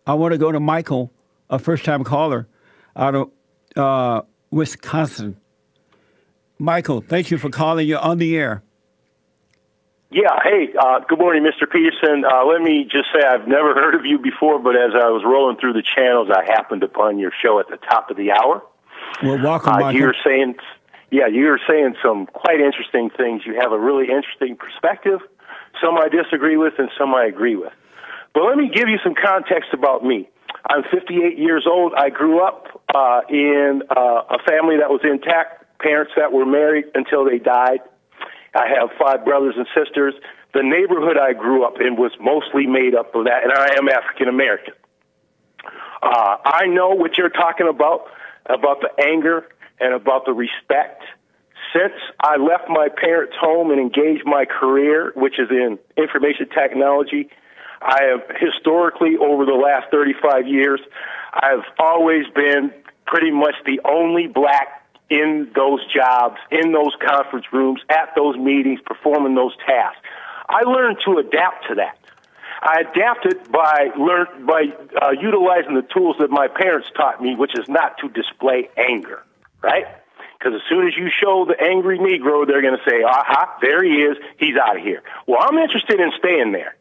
I want to go to Michael, a first-time caller out of Wisconsin. Michael, thank you for calling. You're on the air. Yeah, hey, good morning, Mr. Peterson. Let me just say I've never heard of you before, but as I was rolling through the channels, I happened upon your show at the top of the hour. Well, welcome, Michael. You were saying some quite interesting things. You have a really interesting perspective. Some I disagree with and some I agree with. But let me give you some context about me. I'm 58 years old. I grew up in a family that was intact, parents that were married until they died. I have 5 brothers and sisters. The neighborhood I grew up in was mostly made up of that, and I am African American. I know what you're talking about the anger and about the respect. Since I left my parents' home and engaged my career, which is in information technology, I have historically, over the last 35 years, I've always been pretty much the only black in those jobs, in those conference rooms, at those meetings, performing those tasks. I learned to adapt to that. I adapted by utilizing the tools that my parents taught me, which is not to display anger, right? Because as soon as you show the angry Negro, they're going to say, aha, there he is, he's out of here. Well, I'm interested in staying there.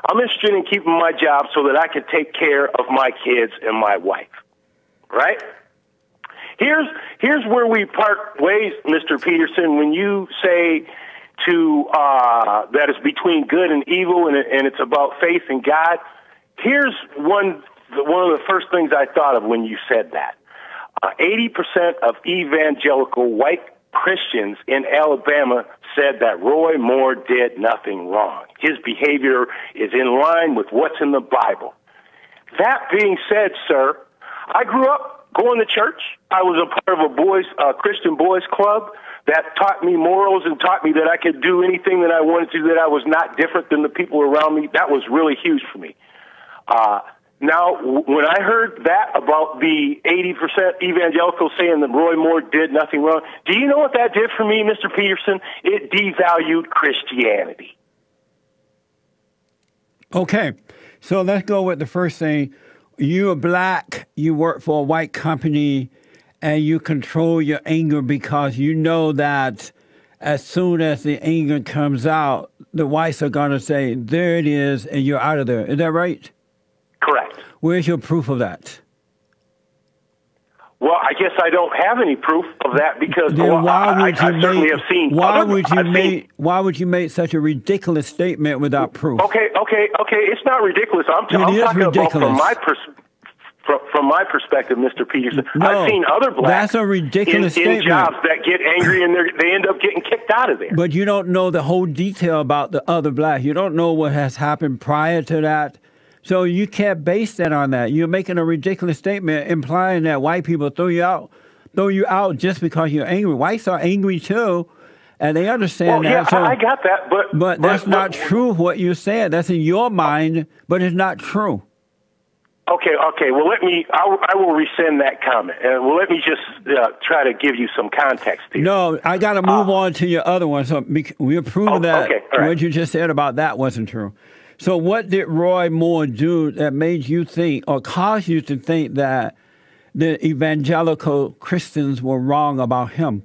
I'm interested in keeping my job so that I can take care of my kids and my wife, right? Here's where we part ways, Mr. Peterson, when you say that it's between good and evil and it's about faith in God. Here's one of the first things I thought of when you said that. 80% of evangelical white Christians in Alabama said that Roy Moore did nothing wrong. His behavior is in line with what's in the Bible. That being said, sir, I grew up going to church. I was a part of a Christian boys club that taught me morals and taught me that I could do anything that I wanted to, that I was not different than the people around me. That was really huge for me. Now, when I heard that about the 80% evangelical saying that Roy Moore did nothing wrong, do you know what that did for me, Mr. Peterson? It devalued Christianity. Okay, so let's go with the first thing. You are black, you work for a white company, and you control your anger because you know that as soon as the anger comes out, the whites are going to say, there it is, and you're out of there. Is that right? Correct. Where's your proof of that? Well, I guess I don't have any proof of that because I certainly have seen. Why would you make such a ridiculous statement without proof? Okay. It's not ridiculous. I'm talking about from my perspective, Mr. Peterson. No, I've seen other blacks that's a ridiculous in statement. jobs that get angry and they end up getting kicked out of there. But you don't know the whole detail about the other blacks. You don't know what has happened prior to that. So you can't base that on that. You're making a ridiculous statement implying that white people throw you out just because you're angry. Whites are angry too, and they understand that. Yeah, so, I got that, but that's not true what you said. That's in your mind, but it's not true. Okay. Well, I will rescind that comment. Well, let me just try to give you some context here. No, I got to move on to your other one. So we'll prove that what you just said about that wasn't true. So what did Roy Moore do that made you think or caused you to think that the evangelical Christians were wrong about him?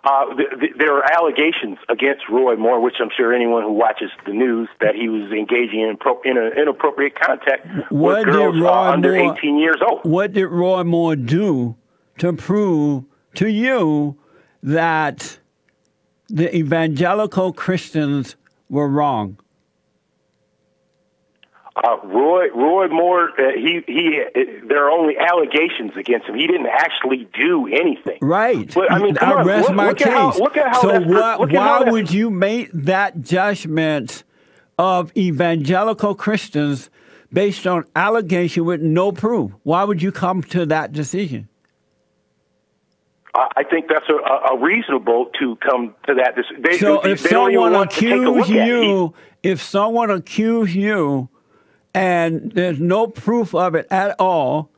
There are allegations against Roy Moore, which I'm sure anyone who watches the news, that he was engaging in an inappropriate contact with girls under 18 years old. What did Roy Moore do to prove to you that the evangelical Christians were wrong? Roy Moore, there are only allegations against him. He didn't actually do anything. Right. But, I mean, come on, rest my case. Look at how so why would you make that judgment of evangelical Christians based on allegation with no proof? Why would you come to that decision? I think that's a reasonable to come to that decision. So if someone accused you and there's no proof of it at all,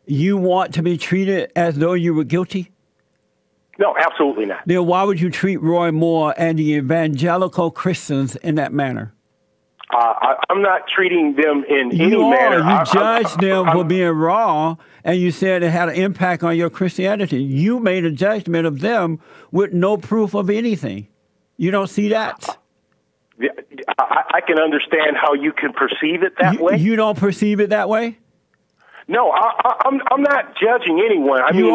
you want to be treated as though you were guilty? No, absolutely not. Then why would you treat Roy Moore and the evangelical Christians in that manner? I'm not treating them in any manner. You judged them for being wrong, and you said it had an impact on your Christianity. You made a judgment of them with no proof of anything. You don't see that? I can understand how you can perceive it that way. You don't perceive it that way? No, I'm not judging anyone. You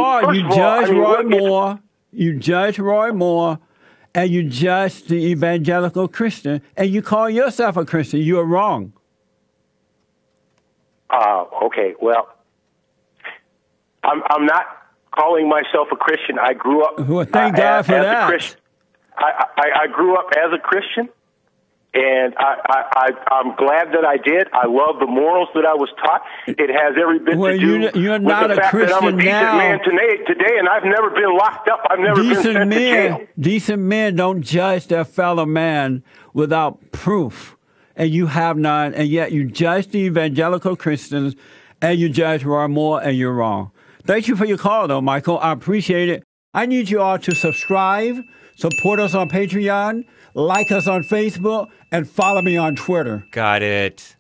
judge Roy Moore. You judge Roy Moore. And you judge the evangelical Christian, and you call yourself a Christian. You are wrong. Okay, well, I'm not calling myself a Christian. I grew up. Well, thank God for that. A Christian. I grew up as a Christian, and I'm glad that I did. I love the morals that I was taught. It has every bit to do you're with not the fact Christian that I'm a decent now. man today, and I've never been locked up. I've never been sent to jail. Decent men don't judge their fellow man without proof, and you have none, and yet you judge the evangelical Christians, and you judge Roy Moore, and you're wrong. Thank you for your call, though, Michael. I appreciate it. I need you all to subscribe, support us on Patreon, like us on Facebook, and follow me on Twitter. Got it.